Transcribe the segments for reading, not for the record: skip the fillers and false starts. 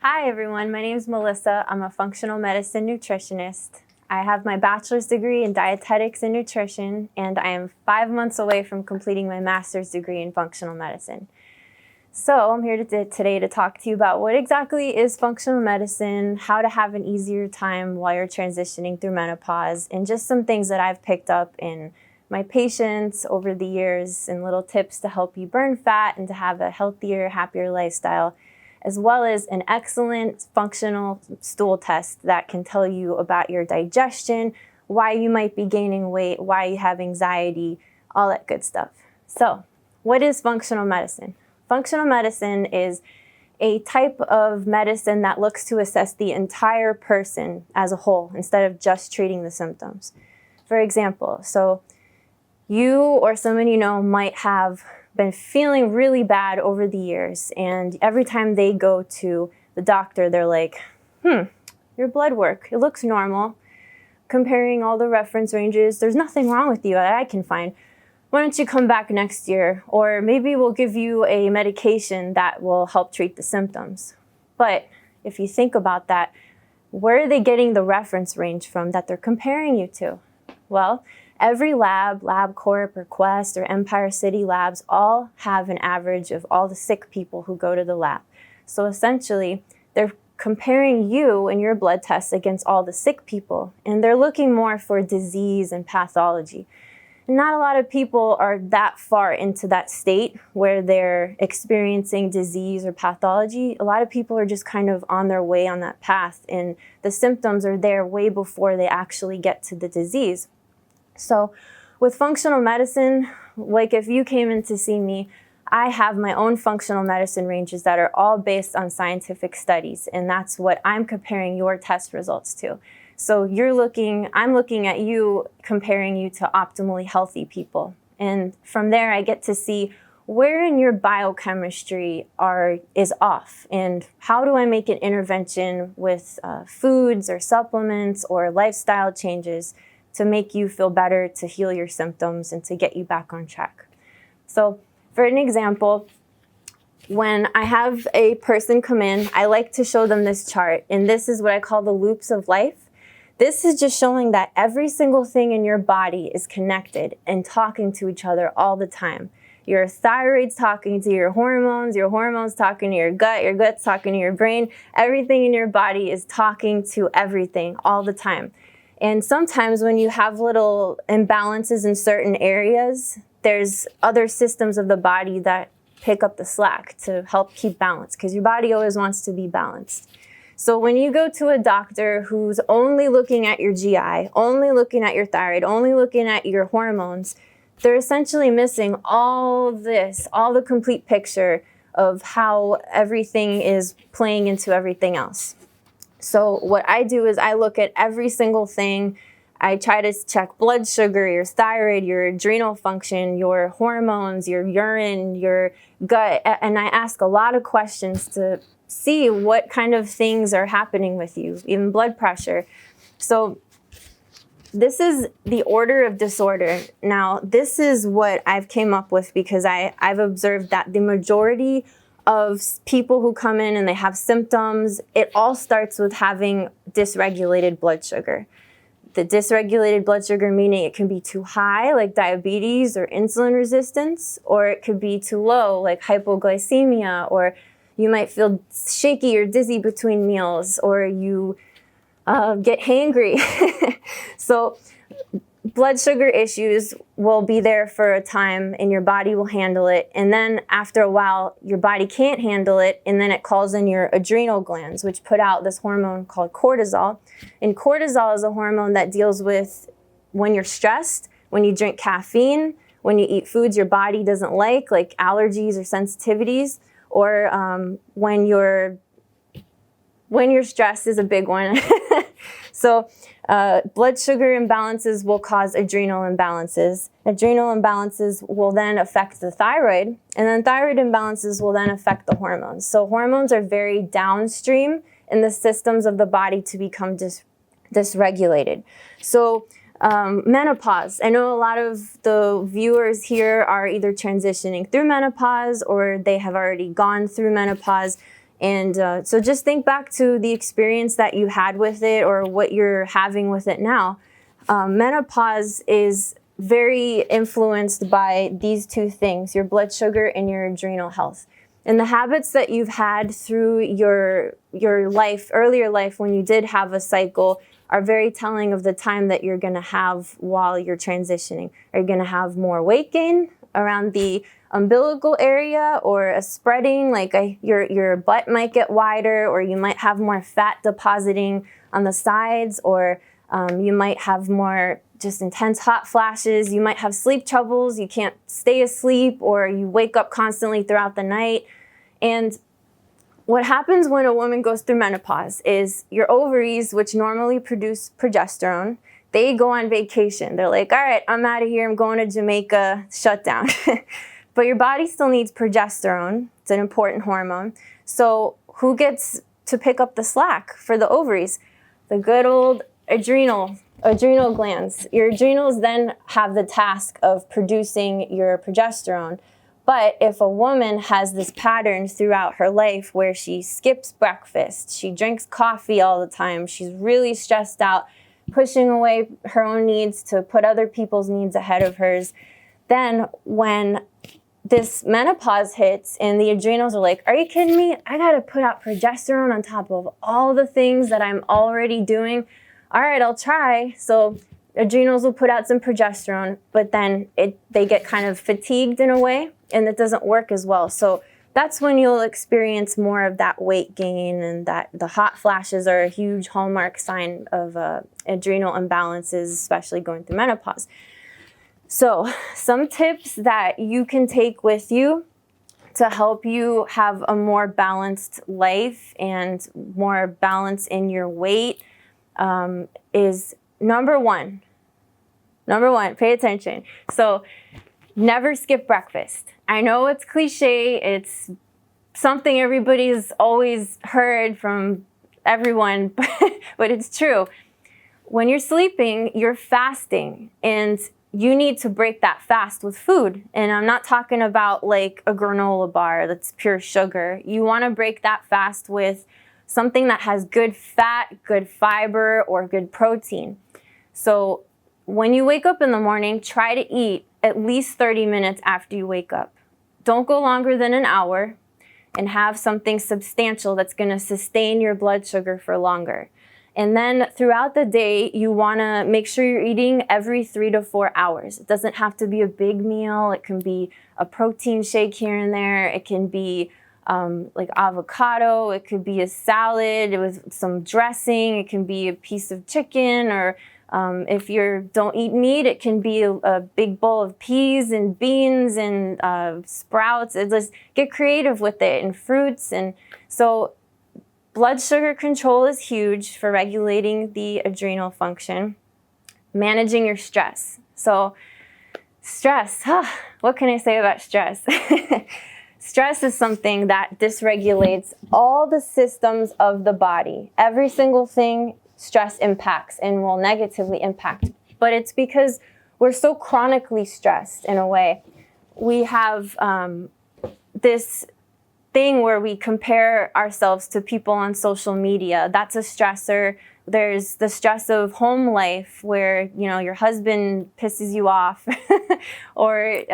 Hi everyone, my name is Melissa. I'm a functional medicine nutritionist. I have my bachelor's degree in dietetics and nutrition, and I am 5 months away from completing my master's degree in functional medicine. So I'm here today to talk to you about what exactly is functional medicine, how to have an easier time while you're transitioning through menopause, and just some things that I've picked up in my patients over the years and little tips to help you burn fat and to have a healthier, happier lifestyle, as well as an excellent functional stool test that can tell you about your digestion, why you might be gaining weight, why you have anxiety, all that good stuff. So, what is functional medicine? Functional medicine is a type of medicine that looks to assess the entire person as a whole instead of just treating the symptoms. For example, so you or someone you know might have been feeling really bad over the years, and every time they go to the doctor, they're like, your blood work, it looks normal. Comparing all the reference ranges, there's nothing wrong with you that I can find. Why don't you come back next year? Or maybe we'll give you a medication that will help treat the symptoms. But if you think about that, where are they getting the reference range from that they're comparing you to? Well, every lab, LabCorp or Quest or Empire City Labs, all have an average of all the sick people who go to the lab. So essentially, they're comparing you and your blood tests against all the sick people, and they're looking more for disease and pathology. Not a lot of people are that far into that state where they're experiencing disease or pathology. A lot of people are just kind of on their way on that path, and the symptoms are there way before they actually get to the disease. So with functional medicine, like if you came in to see me, I have my own functional medicine ranges that are all based on scientific studies, and that's what I'm comparing your test results to. So I'm looking at you, comparing you to optimally healthy people. And from there, I get to see where in your biochemistry is off, and how do I make an intervention with foods or supplements or lifestyle changes to make you feel better, to heal your symptoms, and to get you back on track. So for an example, when I have a person come in, I like to show them this chart, and this is what I call the loops of life. This is just showing that every single thing in your body is connected and talking to each other all the time. Your thyroid's talking to your hormones talking to your gut's talking to your brain. Everything in your body is talking to everything all the time. And sometimes when you have little imbalances in certain areas, there's other systems of the body that pick up the slack to help keep balance, because your body always wants to be balanced. So when you go to a doctor who's only looking at your GI, only looking at your thyroid, only looking at your hormones, they're essentially missing all the complete picture of how everything is playing into everything else. So what I do is I look at every single thing. I try to check blood sugar, your thyroid, your adrenal function, your hormones, your urine, your gut, and I ask a lot of questions to see what kind of things are happening with you, even blood pressure. So this is the order of disorder. Now, this is what I've came up with because I've observed that the majority of people who come in and they have symptoms, it all starts with having dysregulated blood sugar. The dysregulated blood sugar meaning it can be too high, like diabetes or insulin resistance, or it could be too low, like hypoglycemia, or you might feel shaky or dizzy between meals, or you get hangry. So blood sugar issues will be there for a time and your body will handle it. And then after a while, your body can't handle it. And then it calls in your adrenal glands, which put out this hormone called cortisol. And cortisol is a hormone that deals with when you're stressed, when you drink caffeine, when you eat foods your body doesn't like allergies or sensitivities, or when your stress is a big one. So blood sugar imbalances will cause adrenal imbalances. Adrenal imbalances will then affect the thyroid, and then thyroid imbalances will then affect the hormones. So hormones are very downstream in the systems of the body to become dysregulated. So menopause. I know a lot of the viewers here are either transitioning through menopause or they have already gone through menopause. And so just think back to the experience that you had with it or what you're having with it now. Menopause is very influenced by these two things, your blood sugar and your adrenal health. And the habits that you've had through your life, earlier life when you did have a cycle, are very telling of the time that you're going to have while you're transitioning. Are you going to have more weight gain around the umbilical area, or a spreading, like your butt might get wider, or you might have more fat depositing on the sides, or you might have more just intense hot flashes. You might have sleep troubles. You can't stay asleep, or you wake up constantly throughout the night. And what happens when a woman goes through menopause is your ovaries, which normally produce progesterone, they go on vacation. They're like, all right, I'm out of here. I'm going to Jamaica, shut down. But your body still needs progesterone. It's an important hormone. So who gets to pick up the slack for the ovaries? The good old adrenal glands. Your adrenals then have the task of producing your progesterone. But if a woman has this pattern throughout her life where she skips breakfast, she drinks coffee all the time, she's really stressed out, pushing away her own needs to put other people's needs ahead of hers, then when this menopause hits and the adrenals are like, are you kidding me? I gotta put out progesterone on top of all the things that I'm already doing. All right, I'll try. So adrenals will put out some progesterone, but then they get kind of fatigued in a way, and it doesn't work as well. So that's when you'll experience more of that weight gain, and that the hot flashes are a huge hallmark sign of adrenal imbalances, especially going through menopause. So some tips that you can take with you to help you have a more balanced life and more balance in your weight is number one, pay attention. So never skip breakfast. I know it's cliche, it's something everybody's always heard from everyone, but it's true. When you're sleeping, you're fasting, and you need to break that fast with food. And I'm not talking about like a granola bar that's pure sugar. You want to break that fast with something that has good fat, good fiber, or good protein. So when you wake up in the morning, try to eat at least 30 minutes after you wake up. Don't go longer than an hour, and have something substantial that's going to sustain your blood sugar for longer. And then throughout the day, you want to make sure you're eating every 3 to 4 hours. It doesn't have to be a big meal. It can be a protein shake here and there. It can be like avocado. It could be a salad with some dressing. It can be a piece of chicken, or if you don't eat meat, it can be a big bowl of peas and beans and sprouts. Just get creative with it, and fruits. And so blood sugar control is huge for regulating the adrenal function. Managing your stress. So stress, what can I say about stress? Stress is something that dysregulates all the systems of the body. Every single thing stress impacts and will negatively impact. But it's because we're so chronically stressed in a way. We have this thing where we compare ourselves to people on social media. That's a stressor. There's the stress of home life where, your husband pisses you off or,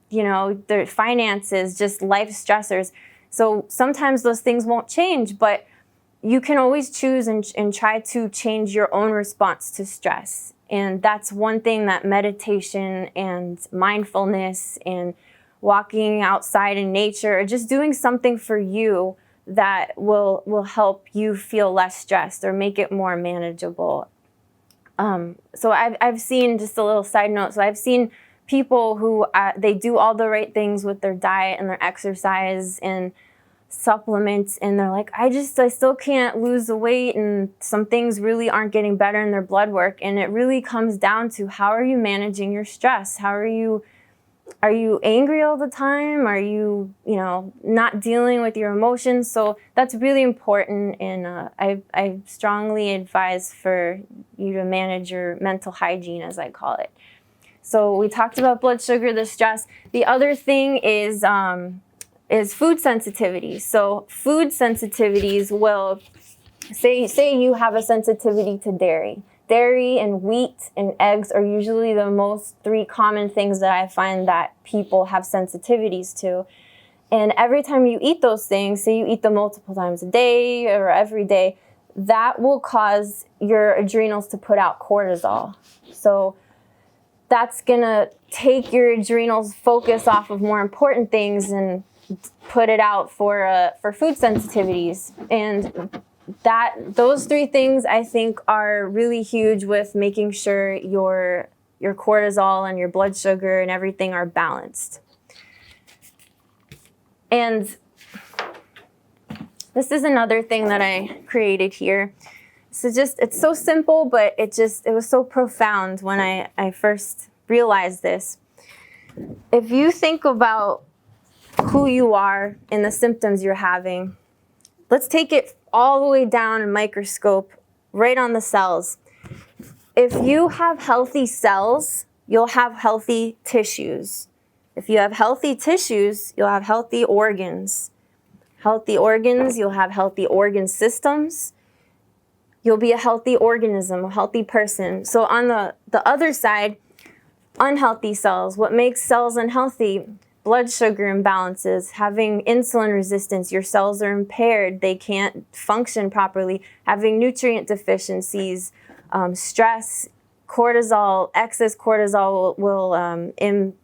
their finances, just life stressors. So sometimes those things won't change, but you can always choose and try to change your own response to stress. And that's one thing that meditation and mindfulness and walking outside in nature, or just doing something for you that will help you feel less stressed or make it more manageable. So I've seen, just a little side note, so I've seen people who they do all the right things with their diet and their exercise and supplements, and they're like, I still can't lose the weight, and some things really aren't getting better in their blood work. And it really comes down to, how are you managing your stress? Are you angry all the time? Are you, not dealing with your emotions? So that's really important, and I strongly advise for you to manage your mental hygiene, as I call it. So we talked about blood sugar, the stress. The other thing is is food sensitivities. So food sensitivities will, say you have a sensitivity to dairy. Dairy and wheat and eggs are usually the most 3 common things that I find that people have sensitivities to. And every time you eat those things, say you eat them multiple times a day or every day, that will cause your adrenals to put out cortisol. So that's gonna take your adrenals focus off of more important things and put it out for food sensitivities. And those 3 things I think are really huge with making sure your cortisol and your blood sugar and everything are balanced. And this is another thing that I created here. So it's so simple, but it was so profound when I first realized this. If you think about who you are and the symptoms you're having, let's take it all the way down in microscope, right on the cells. If you have healthy cells, you'll have healthy tissues. If you have healthy tissues, you'll have healthy organs. Healthy organs, you'll have healthy organ systems. You'll be a healthy organism, a healthy person. So on the other side, unhealthy cells. What makes cells unhealthy? Blood sugar imbalances, having insulin resistance, your cells are impaired, they can't function properly, having nutrient deficiencies, stress, cortisol, excess cortisol will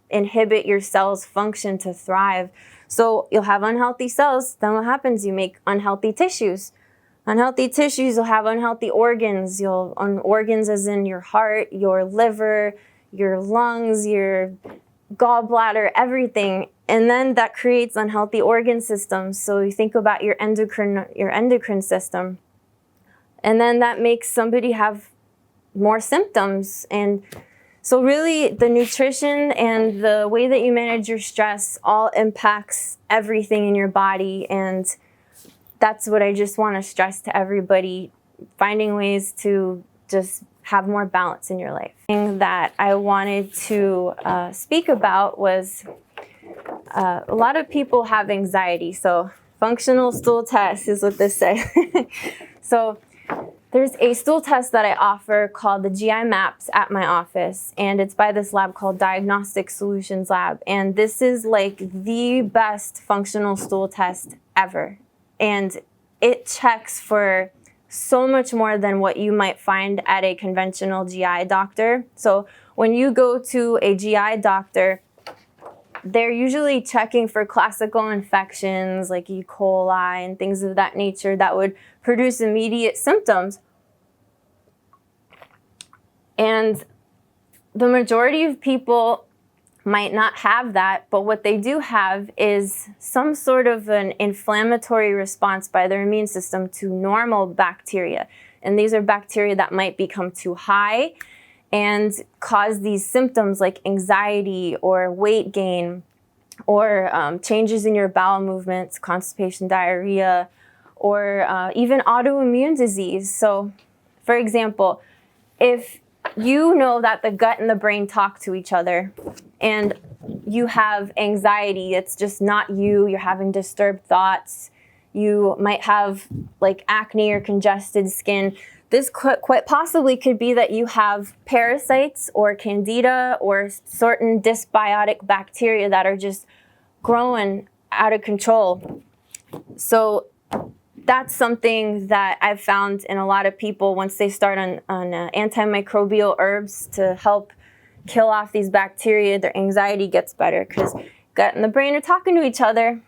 inhibit your cells' function to thrive. So you'll have unhealthy cells, then what happens? You make unhealthy tissues. Unhealthy tissues, you'll have unhealthy organs. Organs as in your heart, your liver, your lungs, your gallbladder, everything. And then that creates unhealthy organ systems. So you think about your endocrine system. And then that makes somebody have more symptoms. And so really the nutrition and the way that you manage your stress all impacts everything in your body. And that's what I just want to stress to everybody, finding ways to just have more balance in your life. The thing that I wanted to speak about was a lot of people have anxiety. So functional stool test is what this says. So there's a stool test that I offer called the GI Maps at my office, and it's by this lab called Diagnostic Solutions Lab. And this is like the best functional stool test ever. And it checks for so much more than what you might find at a conventional GI doctor. So when you go to a GI doctor, they're usually checking for classical infections like E. coli and things of that nature that would produce immediate symptoms. And the majority of people might not have that, but what they do have is some sort of an inflammatory response by their immune system to normal bacteria. And these are bacteria that might become too high and cause these symptoms like anxiety or weight gain or changes in your bowel movements, constipation, diarrhea, or even autoimmune disease. So, for example, if you know that the gut and the brain talk to each other and you have anxiety, it's just not you, you're having disturbed thoughts, you might have like acne or congested skin, this quite possibly could be that you have parasites or candida or certain dysbiotic bacteria that are just growing out of control. So that's something that I've found in a lot of people once they start on antimicrobial herbs to help kill off these bacteria, their anxiety gets better because gut and the brain are talking to each other.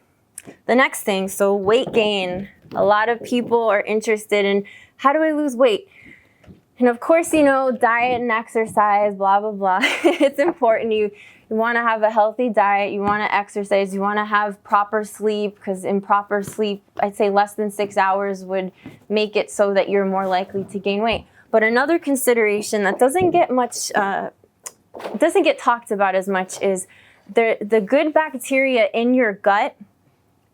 The next thing, so weight gain. A lot of people are interested in how do I lose weight? And of course, you know, diet and exercise, blah, blah, blah. It's important. You want to have a healthy diet. You want to exercise. You want to have proper sleep because improper sleep, I'd say less than 6 hours would make it so that you're more likely to gain weight. But another consideration that doesn't get talked about as much is the good bacteria in your gut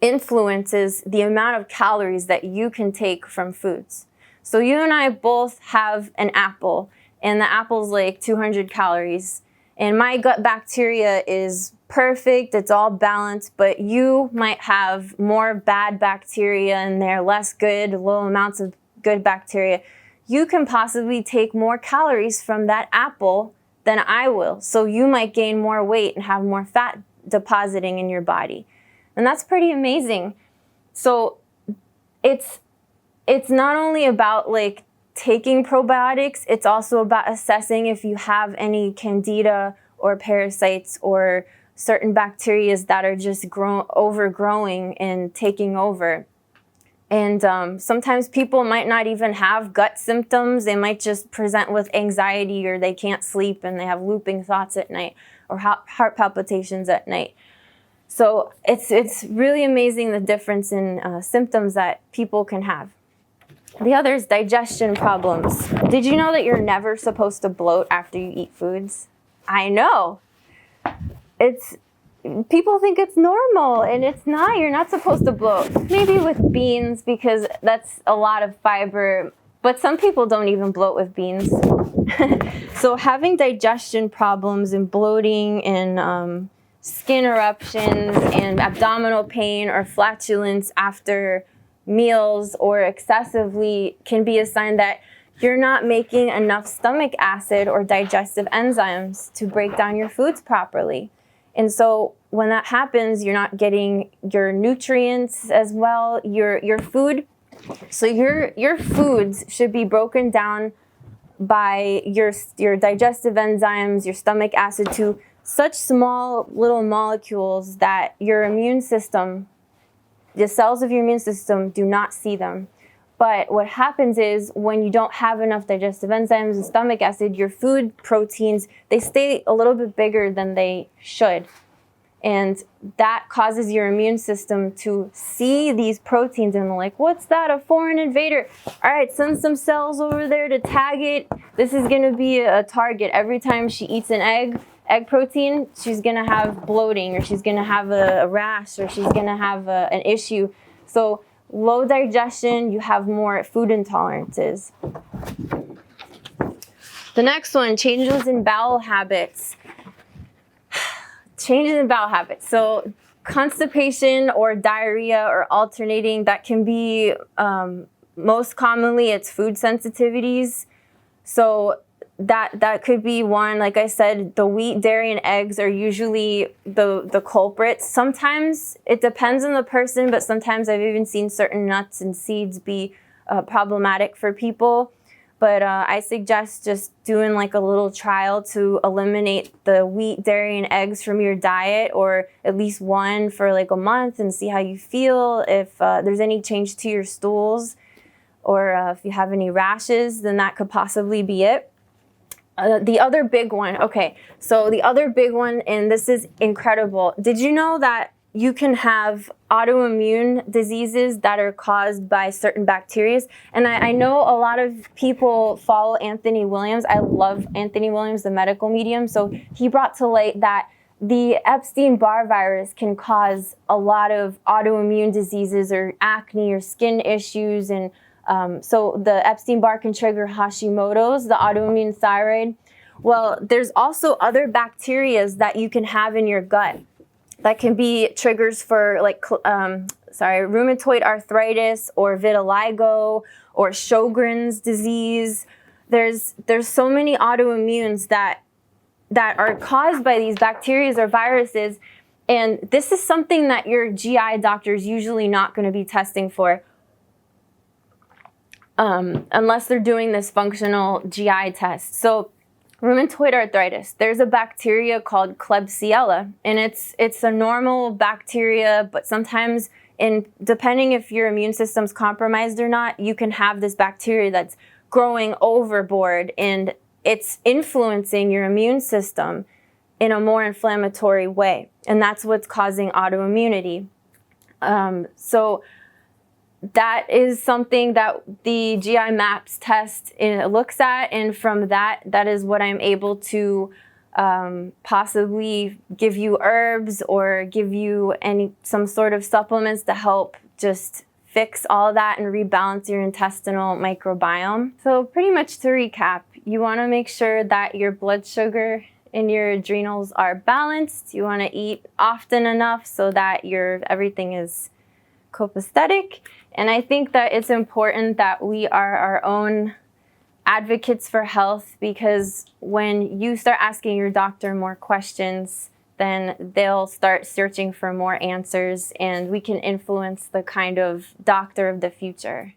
influences the amount of calories that you can take from foods. So you and I both have an apple, and the apple's like 200 calories. And my gut bacteria is perfect, it's all balanced, but you might have more bad bacteria in there, less good, low amounts of good bacteria. You can possibly take more calories from that apple than I will. So you might gain more weight and have more fat depositing in your body. And that's pretty amazing. So it's not only about like taking probiotics, it's also about assessing if you have any candida or parasites or certain bacteria that are just overgrowing and taking over. And sometimes people might not even have gut symptoms. They might just present with anxiety, or they can't sleep and they have looping thoughts at night, or heart palpitations at night. So it's really amazing the difference in symptoms that people can have. The other is digestion problems. Did you know that you're never supposed to bloat after you eat foods? I know. People think it's normal, and it's not. You're not supposed to bloat. Maybe with beans, because that's a lot of fiber, but some people don't even bloat with beans. So having digestion problems and bloating and skin eruptions and abdominal pain or flatulence after meals or excessively can be a sign that you're not making enough stomach acid or digestive enzymes to break down your foods properly. And so when that happens, you're not getting your nutrients as well, your food. So your foods should be broken down by your digestive enzymes, your stomach acid, to such small little molecules that your immune system, the cells of your immune system, do not see them. But what happens is when you don't have enough digestive enzymes and stomach acid, your food proteins, they stay a little bit bigger than they should. And that causes your immune system to see these proteins and like, what's that, a foreign invader? All right, send some cells over there to tag it. This is gonna be a target. Every time she eats an egg protein, she's gonna have bloating, or she's gonna have a rash, or she's gonna have an issue. So low digestion, you have more food intolerances. The next one, changes in bowel habits. Changes in bowel habits. So constipation or diarrhea or alternating, that can be, most commonly it's food sensitivities. So that could be one. Like I said, the wheat, dairy, and eggs are usually the culprits. Sometimes it depends on the person, but sometimes I've even seen certain nuts and seeds be problematic for people. But I suggest just doing like a little trial to eliminate the wheat, dairy, and eggs from your diet, or at least one for like a month, and see how you feel. If there's any change to your stools, or if you have any rashes, then that could possibly be it. The other big one, okay, so the other big one, and this is incredible. Did you know that you can have autoimmune diseases that are caused by certain bacteria? And I know a lot of people follow Anthony Williams. I love Anthony Williams, the medical medium. So he brought to light that the Epstein-Barr virus can cause a lot of autoimmune diseases, or acne, or skin issues. And so the Epstein-Barr can trigger Hashimoto's, the autoimmune thyroid. Well, there's also other bacteria that you can have in your gut that can be triggers for like rheumatoid arthritis, or vitiligo, or Sjogren's disease. There's so many autoimmunes that are caused by these bacteria or viruses, and this is something that your GI doctor is usually not going to be testing for, unless they're doing this functional GI test. So rheumatoid arthritis, there's a bacteria called Klebsiella, and it's a normal bacteria, but sometimes, depending if your immune system's compromised or not, you can have this bacteria that's growing overboard, and it's influencing your immune system in a more inflammatory way, and that's what's causing autoimmunity. So that is something that the GI Maps test looks at, and from that is what I'm able to possibly give you herbs, or give you some sort of supplements to help just fix all that and rebalance your intestinal microbiome. So pretty much to recap, you want to make sure that your blood sugar and your adrenals are balanced. You want to eat often enough so that everything is copacetic. And I think that it's important that we are our own advocates for health, because when you start asking your doctor more questions, then they'll start searching for more answers, and we can influence the kind of doctor of the future.